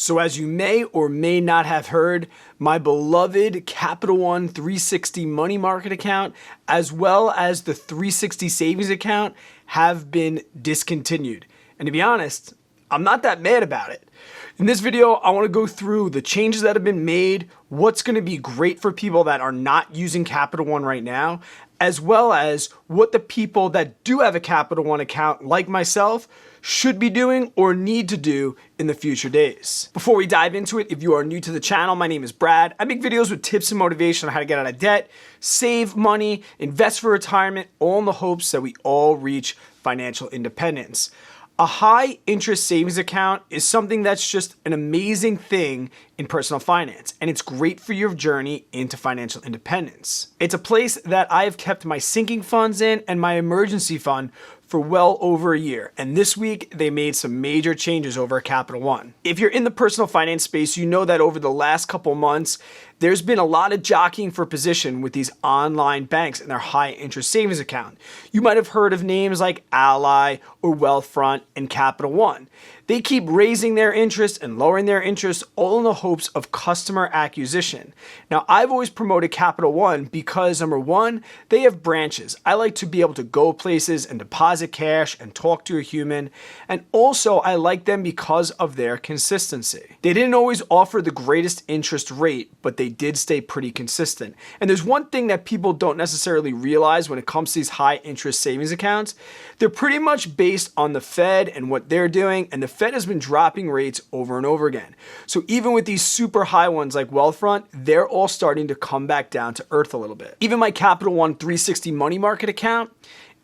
So as you may or may not have heard, my beloved Capital One 360 money market account, as well as the 360 savings account, have been discontinued. And to be honest, I'm not that mad about it. In this video, I want to go through the changes that have been made, what's going to be great for people that are not using Capital One right now, as well as what the people that do have a Capital One account, like myself, should be doing or need to do in the future days. Before we dive into it, if you are new to the channel, my name is Brad. I make videos with tips and motivation on how to get out of debt, save money, invest for retirement, all in the hopes that we all reach financial independence. A high interest savings account is something that's just an amazing thing in personal finance, and it's great for your journey into financial independence. It's a place that I have kept my sinking funds in and my emergency fund for well over a year, and this week they made some major changes over at Capital One. If you're in the personal finance space, you know that over the last couple months, there's been a lot of jockeying for position with these online banks and their high interest savings account. You might have heard of names like Ally or Wealthfront and Capital One. They keep raising their interest and lowering their interest, all in the hopes of customer acquisition. Now, I've always promoted Capital One because, number one, they have branches. I like to be able to go places and deposit cash and talk to a human. And also, I like them because of their consistency. They didn't always offer the greatest interest rate, but they did stay pretty consistent. And there's one thing that people don't necessarily realize when it comes to these high interest savings accounts. They're pretty much based on the Fed and what they're doing, and the Fed has been dropping rates over and over again. So even with these super high ones like Wealthfront, they're all starting to come back down to earth a little bit. Even my Capital One 360 money market account,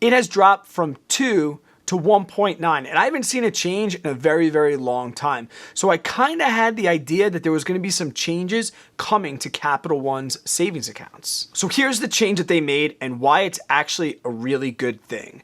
it has dropped from 2 to 1.9, and I haven't seen a change in a very, very long time. So I kind of had the idea that there was going to be some changes coming to Capital One's savings accounts. So here's the change that they made and why it's actually a really good thing.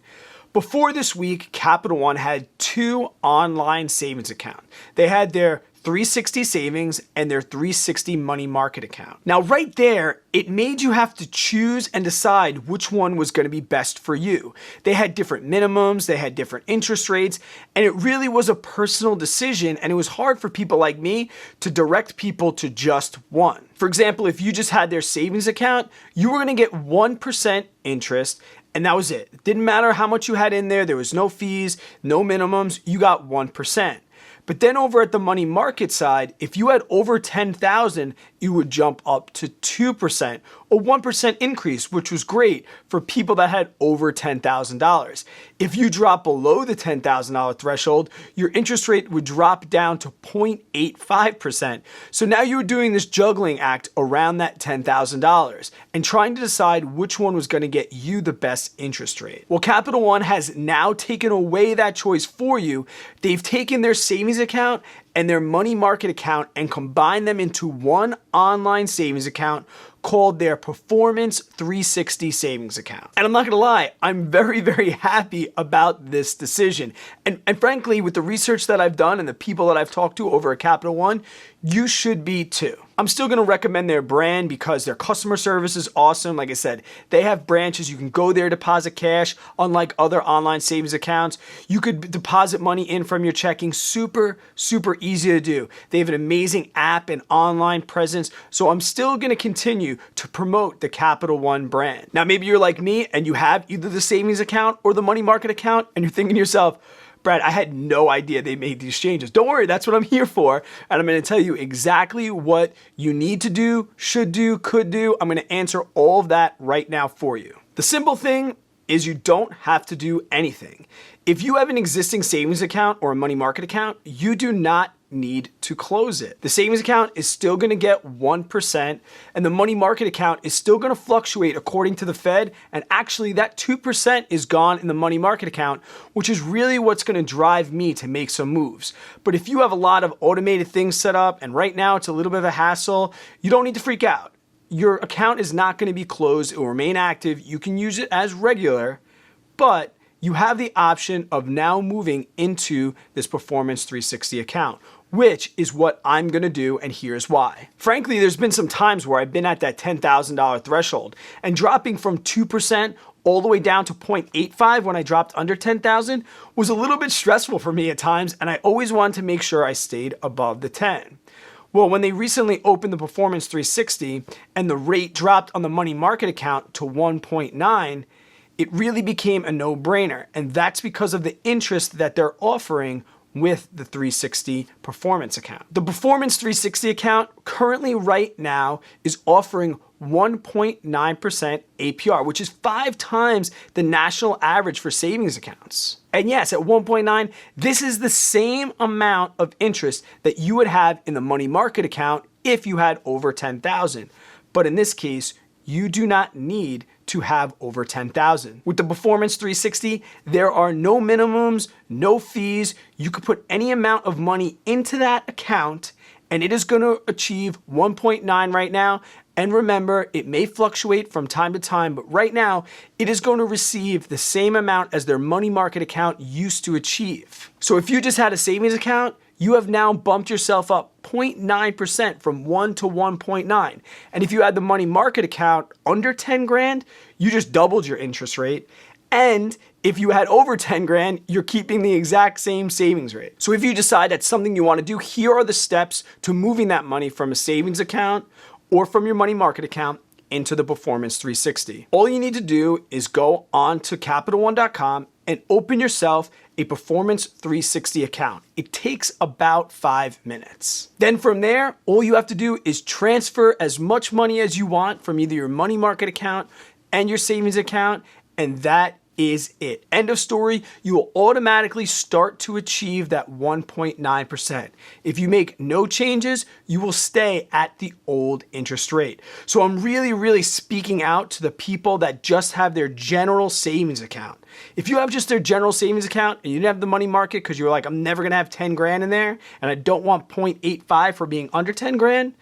Before this week, Capital One had two online savings accounts. They had their 360 savings and their 360 money market account. Now right there, it made you have to choose and decide which one was going to be best for you. They had different minimums, they had different interest rates, and it really was a personal decision, and it was hard for people like me to direct people to just one. For example, if you just had their savings account, you were going to get 1% interest, and that was it. It didn't matter how much you had in there. There was no fees, no minimums. You got 1%. But then over at the money market side, if you had over 10,000, you would jump up to 2%, a 1% increase, which was great for people that had over $10,000. If you drop below the $10,000 threshold, your interest rate would drop down to 0.85%. So now you were doing this juggling act around that $10,000 and trying to decide which one was going to get you the best interest rate. Well, Capital One has now taken away that choice for you. They've taken their savings account and their money market account and combined them into one online savings account called their Performance 360 savings account. And I'm not gonna lie, I'm very, very happy about this decision. And frankly, with the research that I've done and the people that I've talked to over at Capital One, you should be too. I'm still gonna recommend their brand because their customer service is awesome. Like I said, they have branches. You can go there, deposit cash, unlike other online savings accounts. You could deposit money in from your checking. Super, super easy to do. They have an amazing app and online presence. So I'm still gonna continue to promote the Capital One brand. Now, maybe you're like me and you have either the savings account or the money market account, and you're thinking to yourself, Brad, I had no idea they made these changes. Don't worry, that's what I'm here for. And I'm gonna tell you exactly what you need to do, should do, could do. I'm gonna answer all of that right now for you. The simple thing is you don't have to do anything. If you have an existing savings account or a money market account, you do not need to close it. The savings account is still going to get 1%, and the money market account is still going to fluctuate according to the Fed, and actually that 2% is gone in the money market account, which is really what's going to drive me to make some moves. But if you have a lot of automated things set up, and right now it's a little bit of a hassle, you don't need to freak out. Your account is not going to be closed. It will remain active. You can use it as regular, but you have the option of now moving into this Performance 360 account, which is what I'm gonna do, and here's why. Frankly, there's been some times where I've been at that $10,000 threshold, and dropping from 2% all the way down to 0.85 when I dropped under 10,000 was a little bit stressful for me at times, and I always wanted to make sure I stayed above the 10. Well, when they recently opened the Performance 360 and the rate dropped on the money market account to 1.9, it really became a no-brainer, and that's because of the interest that they're offering with the 360 Performance account. The Performance 360 account currently right now is offering 1.9% APR, which is 5 times the national average for savings accounts. And yes, at 1.9, this is the same amount of interest that you would have in the money market account if you had over 10,000. But in this case, you do not need to have over 10,000. With the Performance 360, there are no minimums, no fees. You could put any amount of money into that account and it is going to achieve 1.9 right now. And remember, it may fluctuate from time to time, but right now it is going to receive the same amount as their money market account used to achieve. So if you just had a savings account, you have now bumped yourself up 0.9% from 1 to 1.9. And if you had the money market account under 10 grand, you just doubled your interest rate. And if you had over 10 grand, you're keeping the exact same savings rate. So if you decide that's something you want to do, here are the steps to moving that money from a savings account or from your money market account into the Performance 360. All you need to do is go on to CapitalOne.com and open yourself a Performance 360 account. It takes about 5 minutes. Then from there, all you have to do is transfer as much money as you want from either your money market account and your savings account, and that is it. End of story. You will automatically start to achieve that 1.9%. If you make no changes, you will stay at the old interest rate. So I'm really speaking out to the people that just have their general savings account. If you have just their general savings account and you didn't have the money market because you're like, I'm never gonna have 10 grand in there and I don't want 0.85 for being under 10 grand,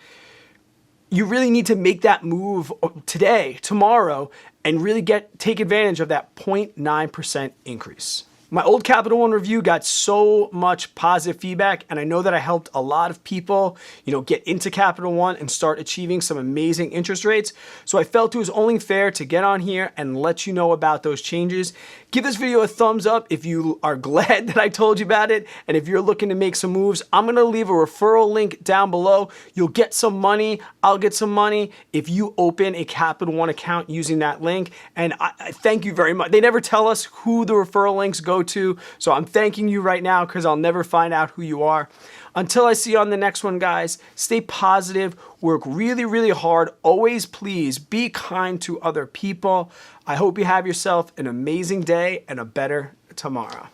you really need to make that move today, tomorrow, and really take advantage of that 0.9% increase. My old Capital One review got so much positive feedback, and I know that I helped a lot of people, get into Capital One and start achieving some amazing interest rates. So I felt it was only fair to get on here and let you know about those changes. Give this video a thumbs up if you are glad that I told you about it, and if you're looking to make some moves, I'm gonna leave a referral link down below. You'll get some money, I'll get some money if you open a Capital One account using that link, and I thank you very much. They never tell us who the referral links go to, so I'm thanking you right now because I'll never find out who you are. Until I see you on the next one, guys, stay positive, work really hard, always please be kind to other people. I hope you have yourself an amazing day and a better tomorrow.